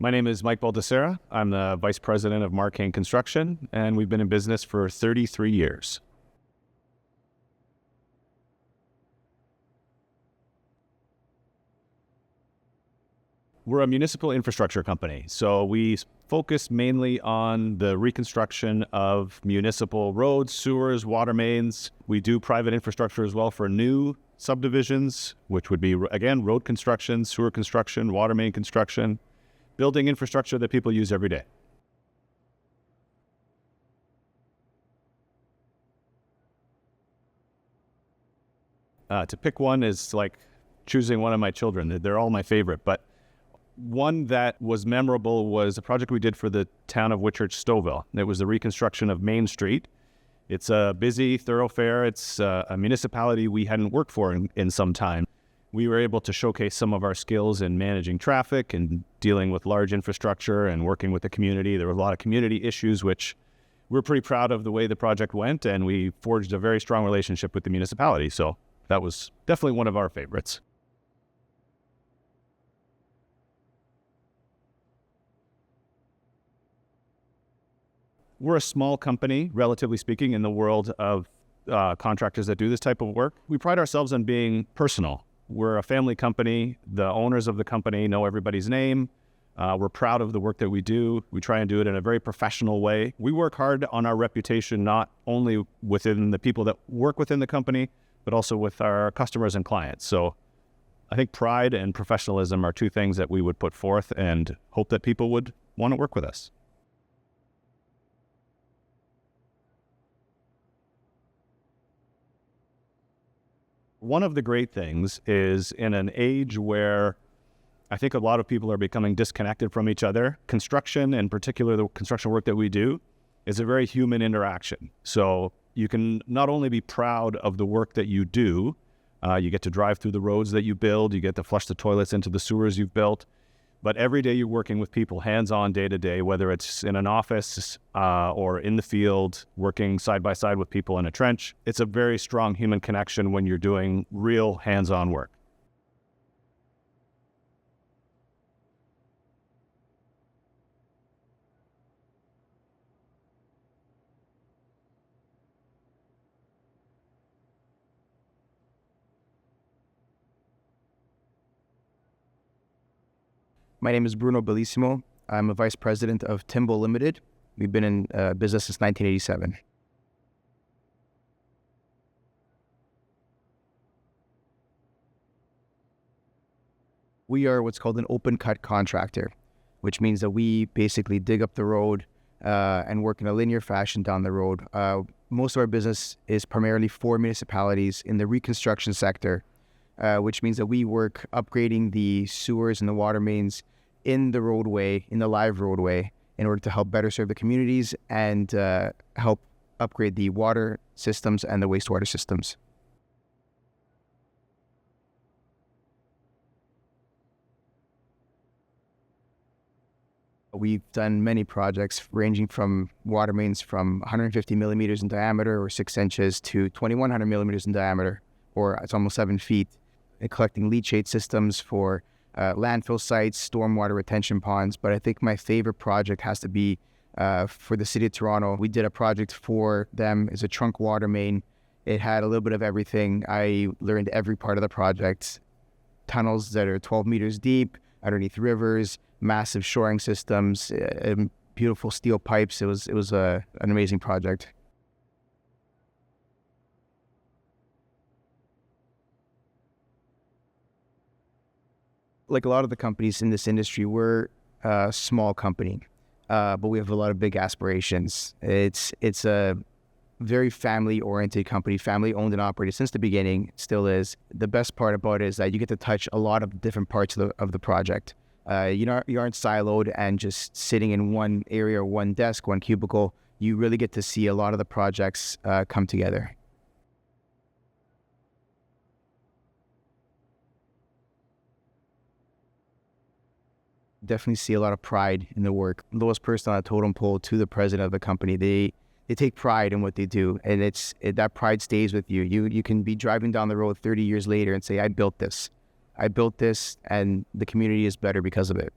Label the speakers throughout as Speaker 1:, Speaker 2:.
Speaker 1: My name is Mike Baldessera. I'm the Vice President of Watermain Construction, and we've been in business for 33 years. We're a municipal infrastructure company, so we focus mainly on the reconstruction of municipal roads, sewers, water mains. We do private infrastructure as well for new subdivisions, which would be, again, road construction, sewer construction, water main construction, building infrastructure that people use every day. To pick one is like choosing one of my children. They're all my favorite, but one that was memorable was a project we did for the town of Whitchurch-Stouffville. It was the reconstruction of Main Street. It's a busy thoroughfare. It's a municipality we hadn't worked for in some time. We were able to showcase some of our skills in managing traffic and dealing with large infrastructure and working with the community. There were a lot of community issues, which we're pretty proud of the way the project went, and we forged a very strong relationship with the municipality. So that was definitely one of our favorites. We're a small company, relatively speaking, in the world of contractors that do this type of work. We pride ourselves on being personal. We're a family company. The owners of the company know everybody's name. We're proud of the work that we do. We try and do it in a very professional way. We work hard on our reputation, not only within the people that work within the company, but also with our customers and clients. So I think pride and professionalism are two things that we would put forth and hope that people would want to work with us. One of the great things is in an age where I think a lot of people are becoming disconnected from each other, construction, and particularly the construction work that we do, is a very human interaction. So you can not only be proud of the work that you do, you get to drive through the roads that you build, you get to flush the toilets into the sewers you've built, but every day you're working with people hands-on day to day, whether it's in an office or in the field, working side by side with people in a trench. It's a very strong human connection when you're doing real hands-on work.
Speaker 2: My name is Bruno Bellissimo. I'm a vice president of Timbo Limited. We've been in business since 1987. We are what's called an open cut contractor, which means that we basically dig up the road and work in a linear fashion down the road. Most of our business is primarily for municipalities in the reconstruction sector, which means that we work upgrading the sewers and the water mains in the roadway, in the live roadway, in order to help better serve the communities and help upgrade the water systems and the wastewater systems. We've done many projects ranging from water mains from 150 millimeters in diameter or 6 inches to 2100 millimeters in diameter, or it's almost 7 feet, and collecting leachate systems for landfill sites, stormwater retention ponds. But I think my favorite project has to be for the city of Toronto. We did a project for them as a trunk water main. It had a little bit of everything. I learned every part of the project. Tunnels that are 12 meters deep, underneath rivers, massive shoring systems, beautiful steel pipes. It was an amazing project. Like a lot of the companies in this industry, we're a small company, but we have a lot of big aspirations. It's a very family-oriented company, family-owned and operated since the beginning, still is. The best part about it is that you get to touch a lot of different parts of the project. You aren't siloed and just sitting in one area or one desk, one cubicle. You really get to see a lot of the projects come together. Definitely see a lot of pride in the work. Lowest person on the totem pole to the president of the company, they take pride in what they do, and that pride stays with you. You can be driving down the road 30 years later and say, I built this, and the community is better because of it.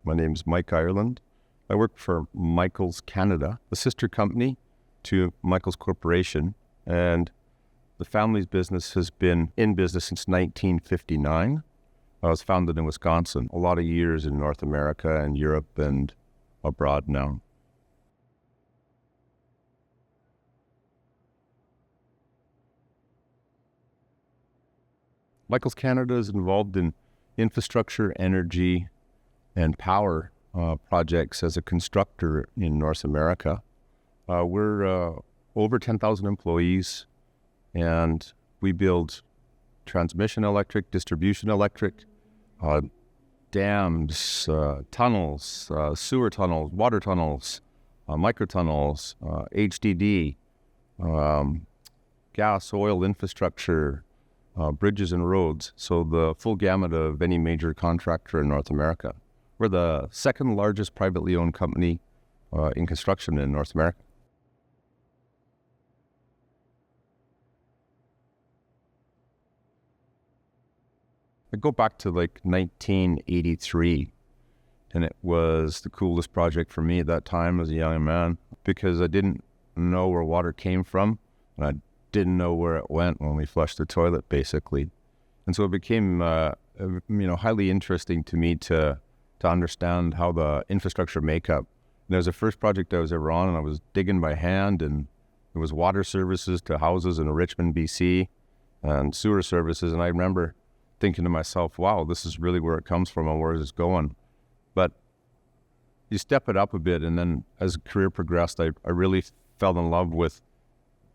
Speaker 3: My name's Mike Ireland. I work for Michaels Canada, a sister company to Michaels Corporation, and the family's business has been in business since 1959. I was founded in Wisconsin, a lot of years in North America and Europe and abroad now. Michaels Canada is involved in infrastructure, energy, and power projects as a constructor in North America. We're over 10,000 employees, and we build transmission electric, distribution electric, dams, tunnels, sewer tunnels, water tunnels, microtunnels, HDD, gas, oil infrastructure, bridges and roads. So the full gamut of any major contractor in North America. We're the second largest privately owned company in construction in North America. I go back to like 1983, and it was the coolest project for me at that time as a young man because I didn't know where water came from, and I didn't know where it went when we flushed the toilet, basically. And so it became, highly interesting to me to understand how the infrastructure makeup. And it was the first project I was ever on, and I was digging by hand, and it was water services to houses in Richmond, BC, and sewer services. And I remember thinking to myself, wow, this is really where it comes from and where is it going? But you step it up a bit, and then as a career progressed, I really fell in love with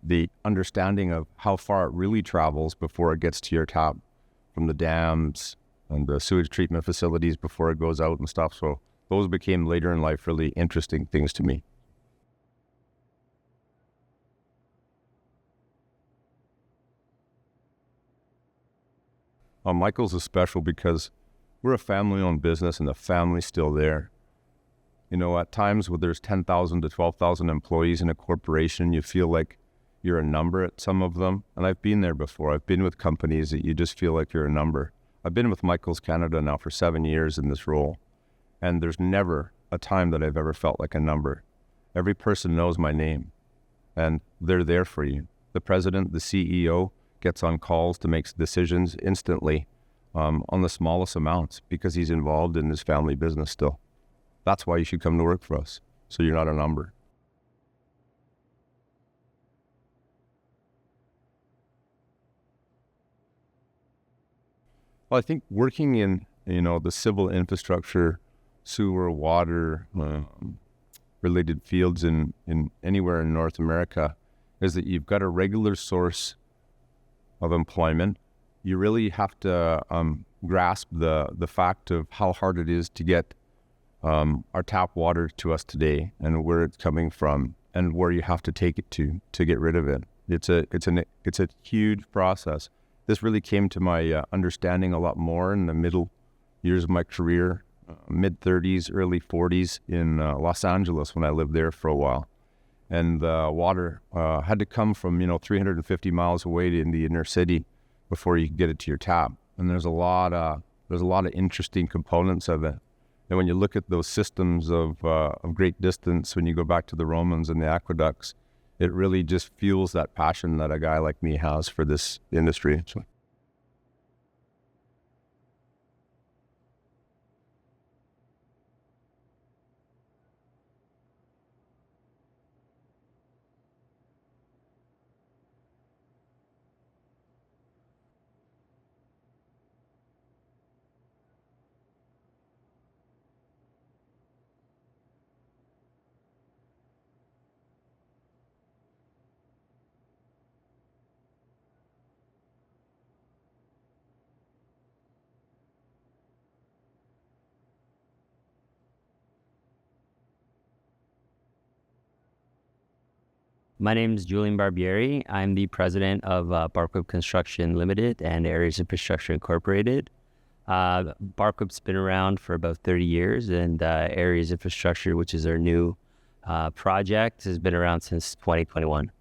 Speaker 3: the understanding of how far it really travels before it gets to your tap, from the dams and the sewage treatment facilities before it goes out and stuff. So those became later in life really interesting things to me. Michaels is special because we're a family-owned business, and the family's still there. You know, at times when there's 10,000 to 12,000 employees in a corporation, you feel like you're a number at some of them. And I've been there before. I've been with companies that you just feel like you're a number. I've been with Michaels Canada now for 7 years in this role, and there's never a time that I've ever felt like a number. Every person knows my name, and they're there for you. The president, the CEO, gets on calls to make decisions instantly on the smallest amounts because he's involved in his family business still. That's why you should come to work for us, so you're not a number. Well, I think working in, the civil infrastructure, sewer, water, related fields in anywhere in North America is that you've got a regular source of employment. You really have to grasp the fact of how hard it is to get our tap water to us today, and where it's coming from, and where you have to take it to get rid of it. It's a huge process. This really came to my understanding a lot more in the middle years of my career, mid-30s, early 40s in Los Angeles when I lived there for a while. And the water had to come from 350 miles away in the inner city before you could get it to your tap. And there's a lot of interesting components of it. And when you look at those systems of great distance, when you go back to the Romans and the aqueducts, it really just fuels that passion that a guy like me has for this industry.
Speaker 4: My name is Julian Barbieri. I'm the president of Barquip Construction Limited and Aries Infrastructure Incorporated. Barquip's been around for about 30 years, and Aries Infrastructure, which is our new project, has been around since 2021.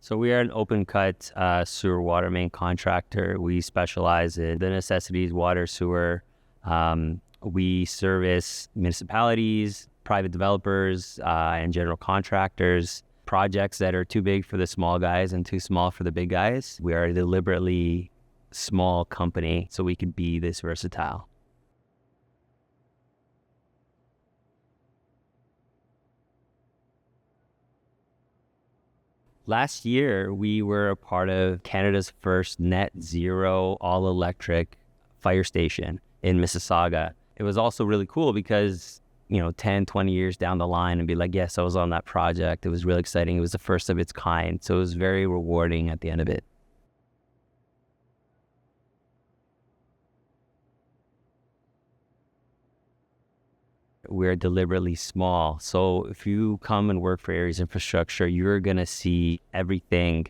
Speaker 4: So we are an open cut sewer water main contractor. We specialize in the necessities, water, sewer. We service municipalities, private developers, and general contractors. Projects that are too big for the small guys and too small for the big guys. We are a deliberately small company so we can be this versatile. Last year, we were a part of Canada's first net zero all-electric fire station in Mississauga. It was also really cool because, 10, 20 years down the line and be like, yes, I was on that project. It was really exciting. It was the first of its kind. So it was very rewarding at the end of it. We're deliberately small. So if you come and work for Aries Infrastructure, you're going to see everything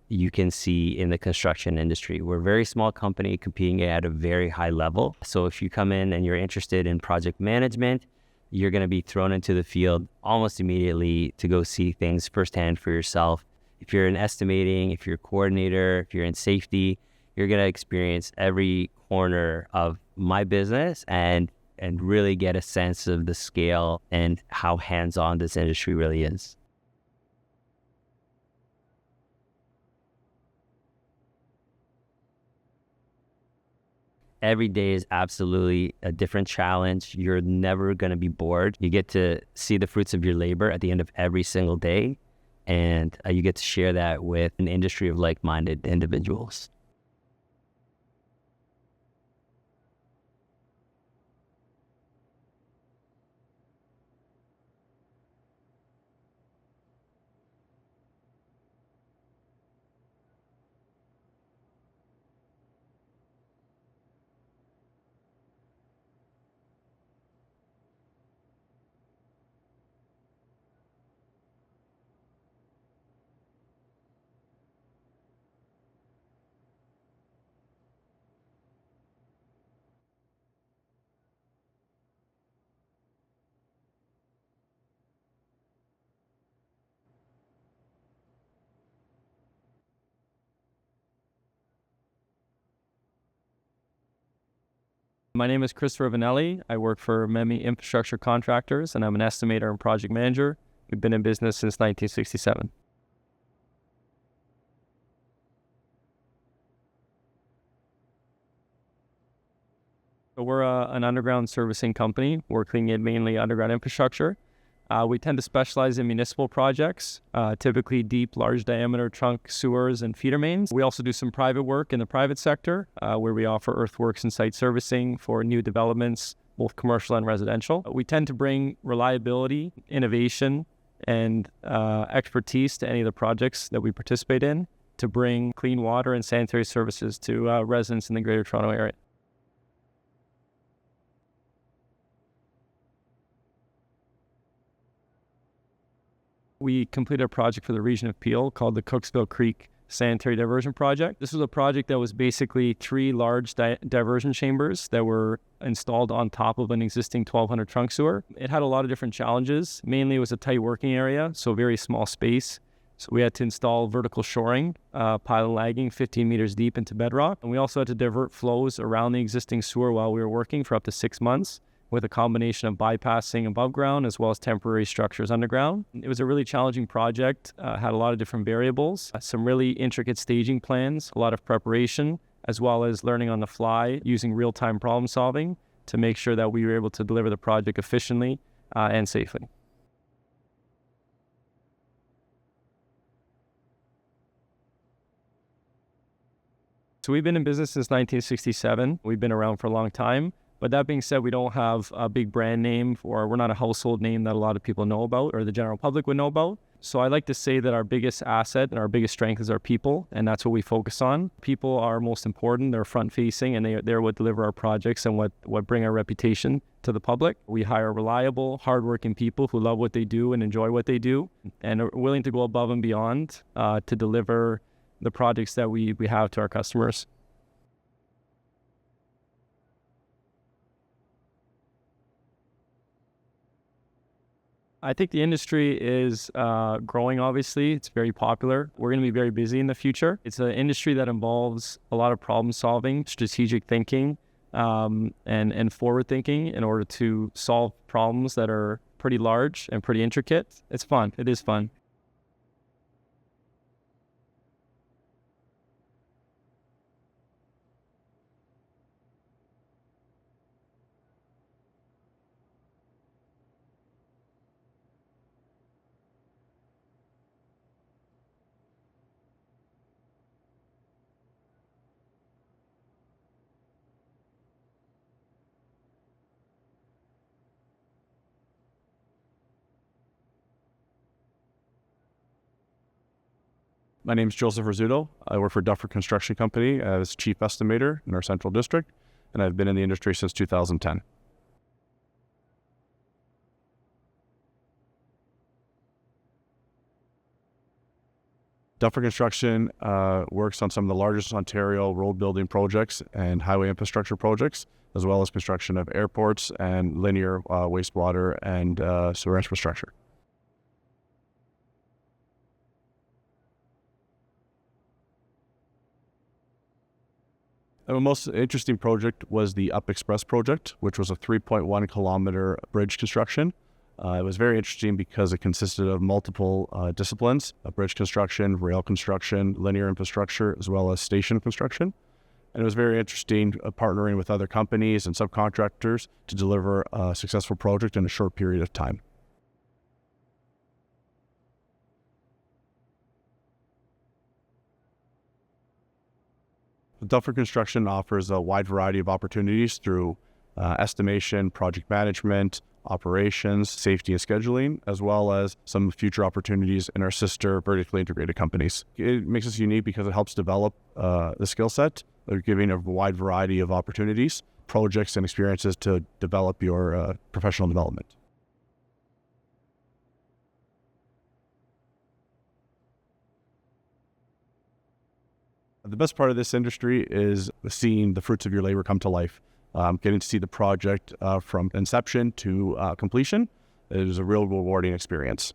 Speaker 4: you can see in the construction industry. We're a very small company competing at a very high level. So if you come in and you're interested in project management, you're going to be thrown into the field almost immediately to go see things firsthand for yourself. If you're in estimating, if you're a coordinator, if you're in safety, you're going to experience every corner of my business and really get a sense of the scale and how hands-on this industry really is. Every day is absolutely a different challenge. You're never going to be bored. You get to see the fruits of your labor at the end of every single day, and you get to share that with an industry of like-minded individuals.
Speaker 5: My name is Christopher Vanelli. I work for Memi Infrastructure Contractors, and I'm an estimator and project manager. We've been in business since 1967. So we're an underground servicing company working in mainly underground infrastructure. We tend to specialize in municipal projects, typically deep, large diameter trunk sewers and feeder mains. We also do some private work in the private sector, where we offer earthworks and site servicing for new developments, both commercial and residential. We tend to bring reliability, innovation, and expertise to any of the projects that we participate in to bring clean water and sanitary services to residents in the Greater Toronto Area. We completed a project for the region of Peel called the Cooksville Creek Sanitary Diversion Project. This was a project that was basically 3 large diversion chambers that were installed on top of an existing 1,200 trunk sewer. It had a lot of different challenges. Mainly it was a tight working area, so very small space. So we had to install vertical shoring, pile lagging 15 meters deep into bedrock. And we also had to divert flows around the existing sewer while we were working for up to 6 months, with a combination of bypassing above ground as well as temporary structures underground. It was a really challenging project, had a lot of different variables, some really intricate staging plans, a lot of preparation, as well as learning on the fly, using real-time problem solving to make sure that we were able to deliver the project efficiently and safely. So we've been in business since 1967. We've been around for a long time. But that being said, we don't have a big brand name, or we're not a household name that a lot of people know about or the general public would know about. So I like to say that our biggest asset and our biggest strength is our people, and that's what we focus on. People are most important. They're front-facing, and they're what deliver our projects and what bring our reputation to the public. We hire reliable, hardworking people who love what they do and enjoy what they do and are willing to go above and beyond to deliver the projects that we have to our customers. I think the industry is growing, obviously. It's very popular. We're going to be very busy in the future. It's an industry that involves a lot of problem solving, strategic thinking, and forward thinking in order to solve problems that are pretty large and pretty intricate. It's fun. It is fun.
Speaker 1: My name is Joseph Rizzuto. I work for Duffer Construction Company as Chief Estimator in our Central District, and I've been in the industry since 2010. Duffer Construction works on some of the largest Ontario road building projects and highway infrastructure projects, as well as construction of airports and linear wastewater and sewer infrastructure. The most interesting project was the Up Express project, which was a 3.1 kilometer bridge construction. It was very interesting because it consisted of multiple disciplines: bridge construction, rail construction, linear infrastructure, as well as station construction. And it was very interesting partnering with other companies and subcontractors to deliver a successful project in a short period of time. Duffer Construction offers a wide variety of opportunities through estimation, project management, operations, safety and scheduling, as well as some future opportunities in our sister vertically integrated companies. It makes us unique because it helps develop the skill set. They're giving a wide variety of opportunities, projects, and experiences to develop your professional development. The best part of this industry is seeing the fruits of your labor come to life. Getting to see the project from inception to completion is a real rewarding experience.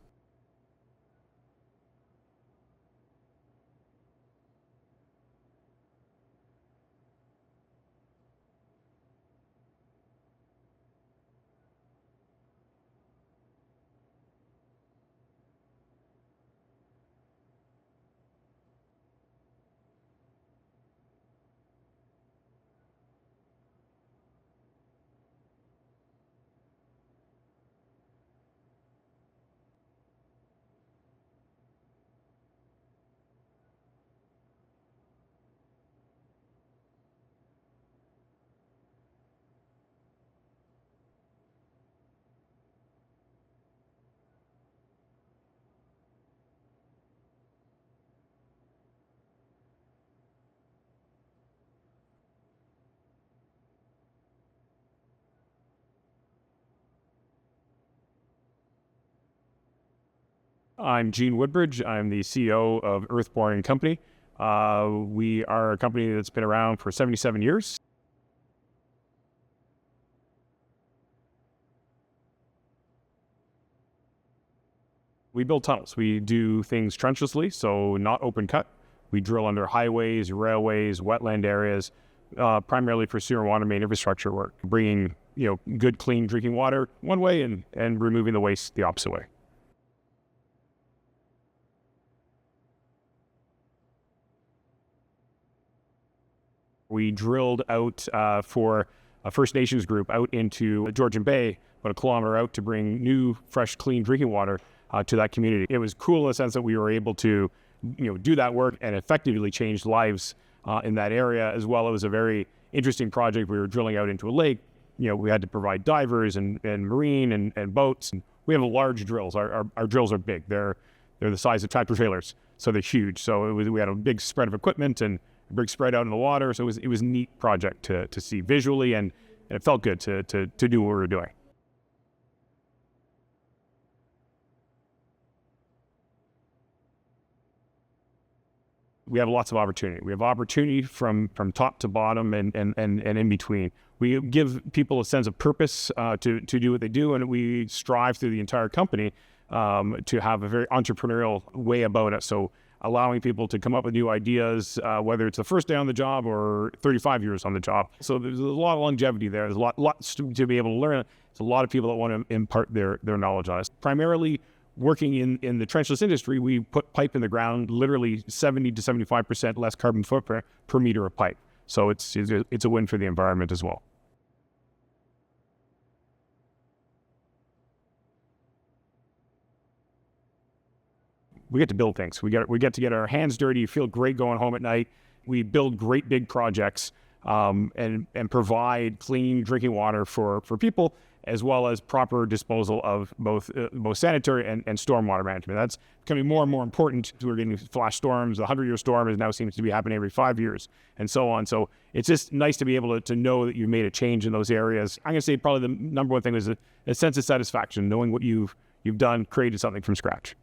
Speaker 6: I'm Gene Woodbridge. I'm the CEO of Earthborn Company. We are a company that's been around for 77 years. We build tunnels. We do things trenchlessly, so not open cut. We drill under highways, railways, wetland areas, primarily for sewer and water main infrastructure work, bringing good, clean drinking water one way and removing the waste the opposite way. We drilled out for a First Nations group out into Georgian Bay, about a kilometer out, to bring new, fresh, clean drinking water to that community. It was cool in the sense that we were able to, do that work and effectively change lives in that area. As well, it was a very interesting project. We were drilling out into a lake. We had to provide divers and marine and boats. And we have large drills. Our drills are big. They're the size of tractor trailers, so they're huge. So we had a big spread of equipment and a big spread out in the water. So it was a neat project to see visually, and it felt good to do what we were doing. we have lots of opportunity. We have opportunity from top to bottom and in between. We give people a sense of purpose to do what they do, and we strive through the entire company to have a very entrepreneurial way about it. So allowing people to come up with new ideas, whether it's the first day on the job or 35 years on the job. So there's a lot of longevity there. There's lots to be able to learn. There's a lot of people that want to impart their knowledge on us. Primarily working in the trenchless industry, we put pipe in the ground, literally 70 to 75% less carbon footprint per meter of pipe. So it's a win for the environment as well. We get to build things. We get to get our hands dirty, feel great going home at night. We build great big projects and provide clean drinking water for people, as well as proper disposal of both sanitary and stormwater management. That's becoming more and more important. We're getting flash storms. The 100-year storm now seems to be happening every 5 years, and so on. So it's just nice to be able to know that you've made a change in those areas. I'm going to say probably the number one thing is a sense of satisfaction, knowing what you've done, created something from scratch.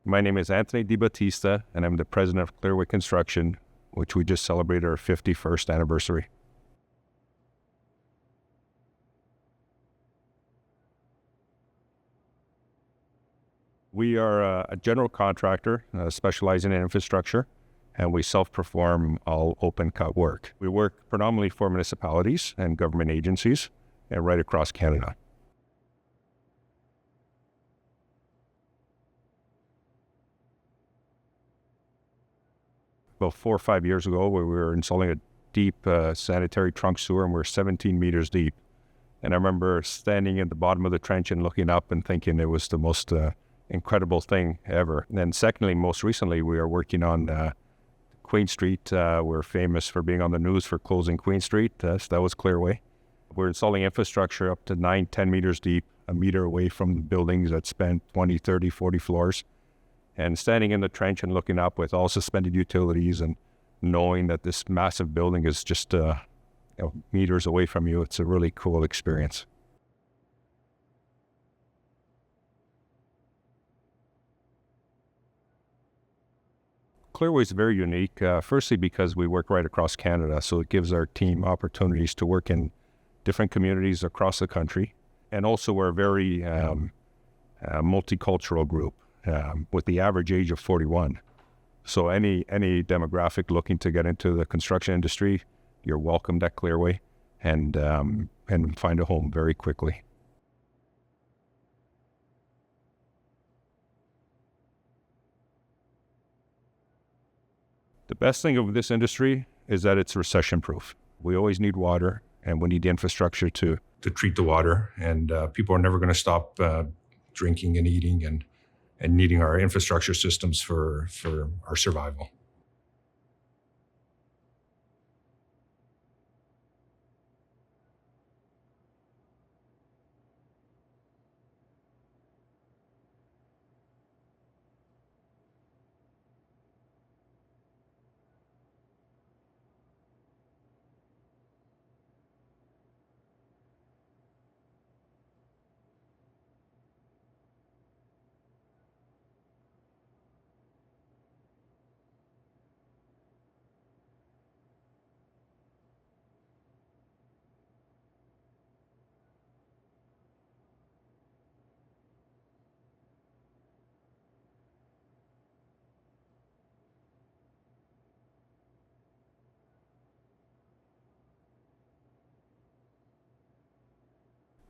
Speaker 3: My name is Anthony DiBattista, and I'm the president of Clearway Construction, which we just celebrated our 51st anniversary. We are a general contractor specializing in infrastructure, and we self-perform all open cut work. We work predominantly for municipalities and government agencies and right across Canada. About 4 or 5 years ago, where we were installing a deep sanitary trunk sewer, and we were 17 meters deep. And I remember standing at the bottom of the trench and looking up and thinking it was the most incredible thing ever. And then secondly, most recently, we are working on Queen Street. We're famous for being on the news for closing Queen Street. So that was Clearway. We're installing infrastructure up to 9, 10 meters deep, a meter away from the buildings that span 20, 30, 40 floors. And standing in the trench and looking up with all suspended utilities and knowing that this massive building is just meters away from you, it's a really cool experience. Clearway is very unique, firstly because we work right across Canada, so it gives our team opportunities to work in different communities across the country. And also we're a very multicultural group. With the average age of 41. So any demographic looking to get into the construction industry, you're welcomed at Clearway and find a home very quickly. The best thing of this industry is that it's recession-proof. We always need water, and we need the infrastructure to treat the water, and people are never going to stop drinking and eating and needing our infrastructure systems for our survival.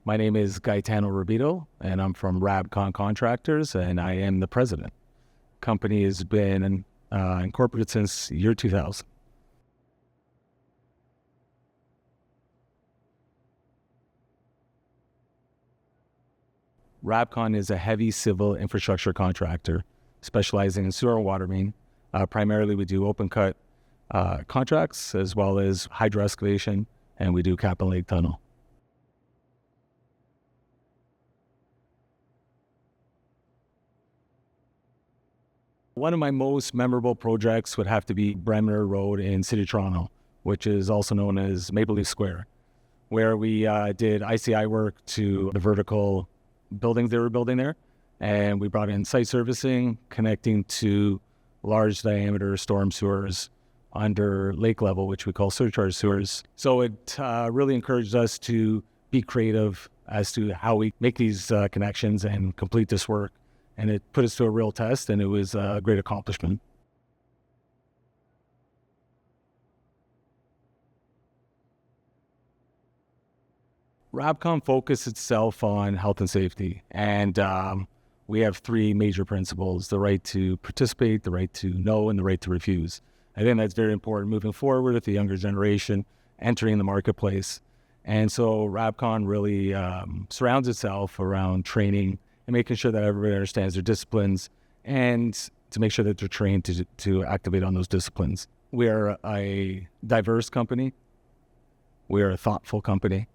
Speaker 7: My name is Gaetano Rubito, and I'm from Rabcon Contractors, and I am the president. Company has been incorporated since year 2000. Rabcon is a heavy civil infrastructure contractor specializing in sewer and water main. Primarily, we do open cut contracts as well as hydro excavation, and we do cap and lake tunnel. One of my most memorable projects would have to be Bremner Road in City of Toronto, which is also known as Maple Leaf Square, where we did ICI work to the vertical buildings they were building there. And we brought in site servicing, connecting to large diameter storm sewers under lake level, which we call surcharge sewers. So it really encouraged us to be creative as to how we make these connections and complete this work. And it put us to a real test, and it was a great accomplishment. Rabcon focused itself on health and safety, and we have three major principles: the right to participate, the right to know, and the right to refuse. I think that's very important moving forward with the younger generation entering the marketplace. And so Rabcon really surrounds itself around training and making sure that everybody understands their disciplines and to make sure that they're trained to activate on those disciplines. We are a diverse company. We are a thoughtful company.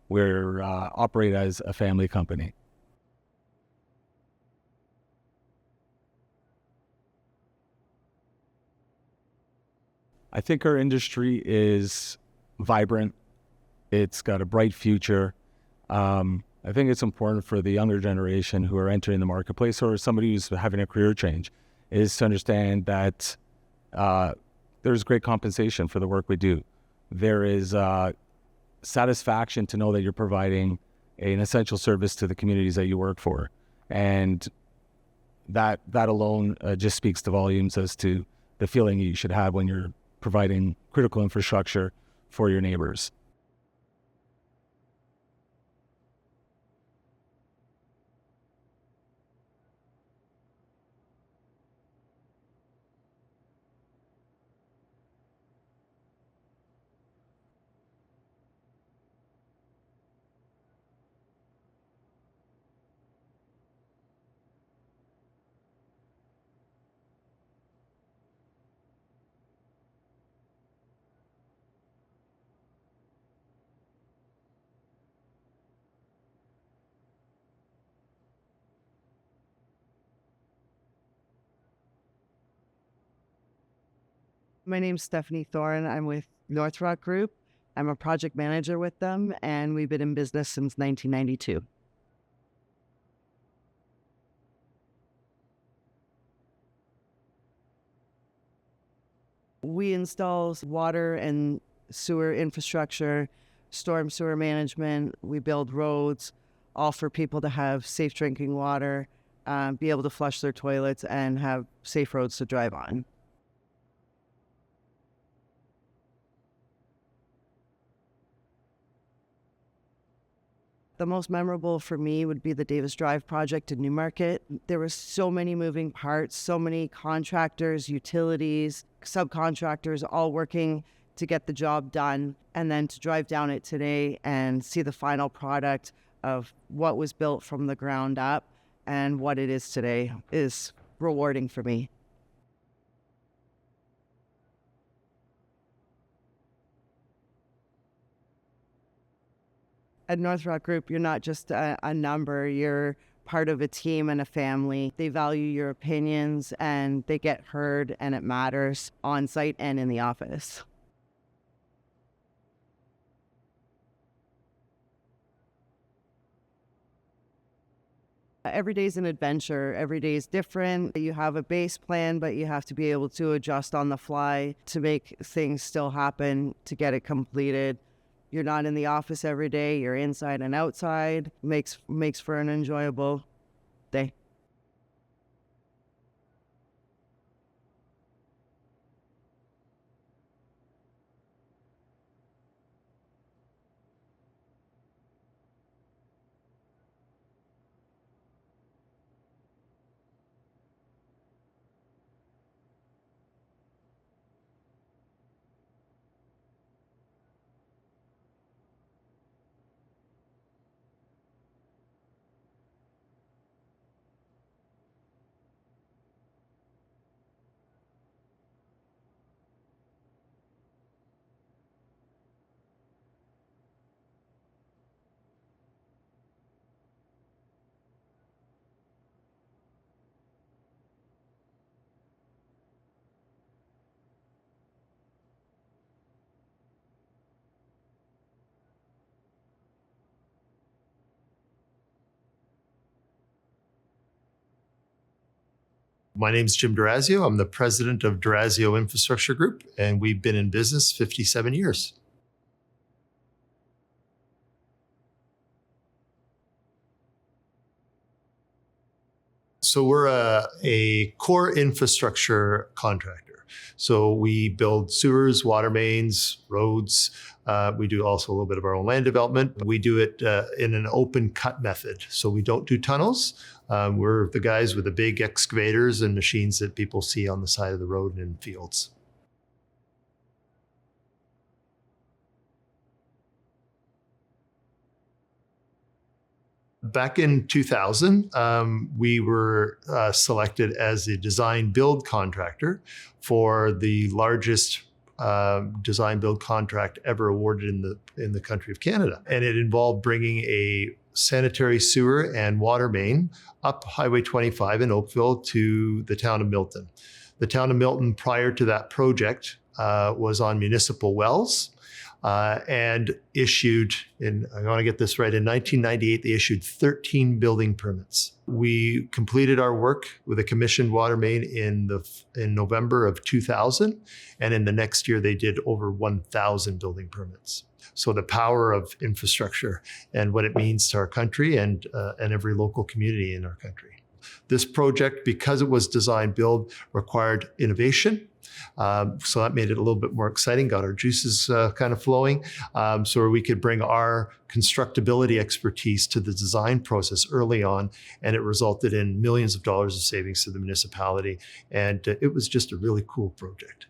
Speaker 7: We're operate as a family company. I think our industry is vibrant. It's got a bright future. I think it's important for the younger generation who are entering the marketplace, or somebody who's having a career change, is to understand that there's great compensation for the work we do. There is satisfaction to know that you're providing an essential service to the communities that you work for. And that alone just speaks to volumes as to the feeling you should have when you're providing critical infrastructure for your neighbors.
Speaker 8: My name's Stephanie Thorne. I'm with North Rock Group. I'm a project manager with them, and we've been in business since 1992. We install water and sewer infrastructure, storm sewer management. We build roads, all for people to have safe drinking water, be able to flush their toilets, and have safe roads to drive on. The most memorable for me would be the Davis Drive project in Newmarket. There were so many moving parts, so many contractors, utilities, subcontractors all working to get the job done, and then to drive down it today and see the final product of what was built from the ground up and what it is today is rewarding for me. At North Rock Group, you're not just a number, you're part of a team and a family. They value your opinions and they get heard, and it matters on site and in the office. Every day's an adventure. Every day is different. You have a base plan, but you have to be able to adjust on the fly to make things still happen, to get it completed. You're not in the office every day. You're inside and outside. Makes for an enjoyable day.
Speaker 9: My name's Jim Durazio. I'm the president of Durazio Infrastructure Group, and we've been in business 57 years. So we're a core infrastructure contractor. So we build sewers, water mains, roads. We do also a little bit of our own land development. We do it in an open cut method. So we don't do tunnels. We're the guys with the big excavators and machines that people see on the side of the road and in fields. Back in 2000, we were selected as a design build contractor for the largest design build contract ever awarded in the country of Canada. And it involved bringing a sanitary sewer and water main up Highway 25 in Oakville to the town of Milton. The town of Milton, prior to that project, was on municipal wells. And issued, I want to get this right, in 1998, they issued 13 building permits. We completed our work with a commissioned water main in November of 2000, and in the next year they did over 1,000 building permits. So the power of infrastructure and what it means to our country and every local community in our country. This project, because it was design build, required innovation. So that made it a little bit more exciting, got our juices kind of flowing, so we could bring our constructability expertise to the design process early on, and it resulted in millions of dollars of savings to the municipality, and it was just a really cool project.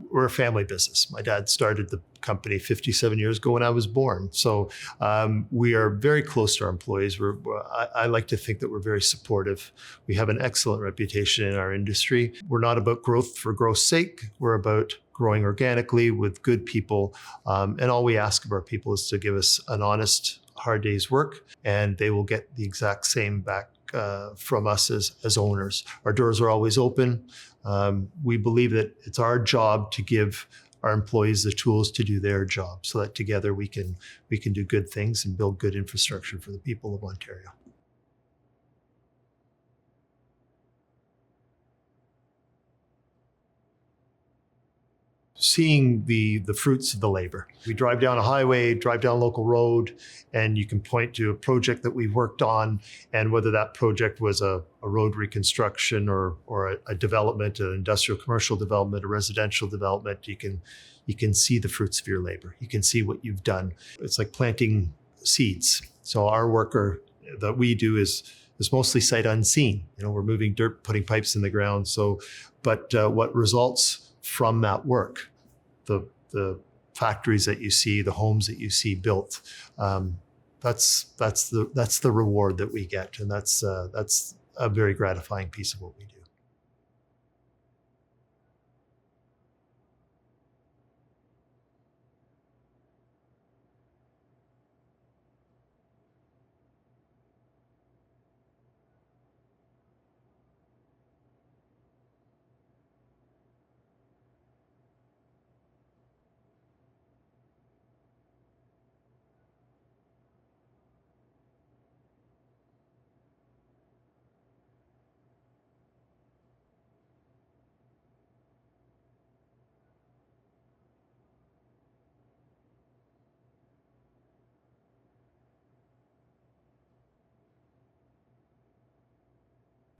Speaker 9: We're a family business. My dad started the company 57 years ago when I was born. So we are very close to our employees. I like to think that we're very supportive. We have an excellent reputation in our industry. We're not about growth for growth's sake. We're about growing organically with good people. And all we ask of our people is to give us an honest, hard day's work, and they will get the exact same back from us as owners. Our doors are always open. We believe that it's our job to give our employees the tools to do their job, so that together we can do good things and build good infrastructure for the people of Ontario. Seeing the fruits of the labor. We drive down a highway, drive down a local road, and you can point to a project that we've worked on, and whether that project was a road reconstruction or a development, an industrial commercial development, a residential development, you can see the fruits of your labor. You can see what you've done. It's like planting seeds. So our work that we do is mostly sight unseen. We're moving dirt, putting pipes in the ground. But what results from that work, the factories that you see, the homes that you see built, that's the reward that we get, and that's a very gratifying piece of what we do.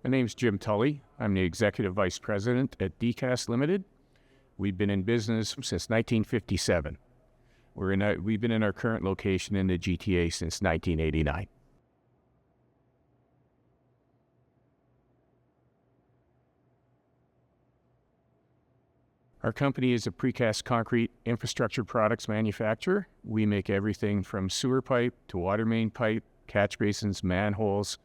Speaker 6: My name's Jim Tully. I'm the Executive Vice President at DCAS Limited. We've been in business since 1957. We've been in our current location in the GTA since 1989. Our company is a precast concrete infrastructure products manufacturer. We make everything from sewer pipe to water main pipe, catch basins, manholes,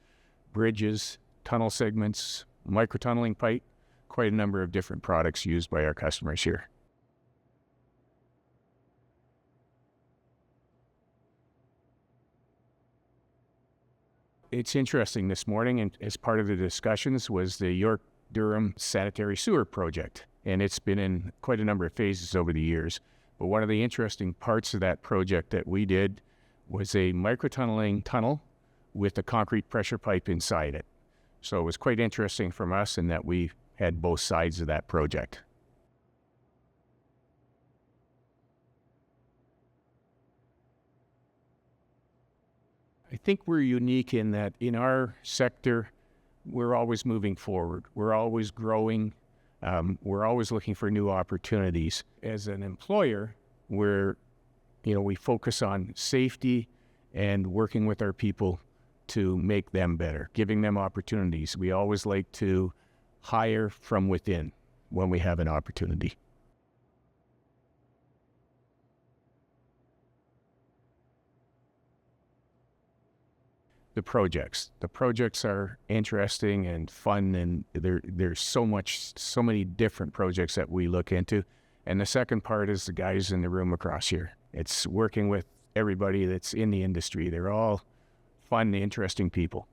Speaker 6: bridges, tunnel segments, microtunneling pipe, quite a number of different products used by our customers here. It's interesting, this morning, and as part of the discussions, was the York-Durham sanitary sewer project. And it's been in quite a number of phases over the years. But one of the interesting parts of that project that we did
Speaker 10: was a microtunneling tunnel with a concrete pressure pipe inside it. So it was quite interesting from us in that we had both sides of that project. I think we're unique in that in our sector, we're always moving forward. We're always growing. We're always looking for new opportunities. As an employer, we focus on safety and working with our people to make them better, giving them opportunities. We always like to hire from within when we have an opportunity. The projects are interesting and fun, and there's so many different projects that we look into. And the second part is the guys in the room across here. It's working with everybody that's in the industry. They're all fun, interesting people.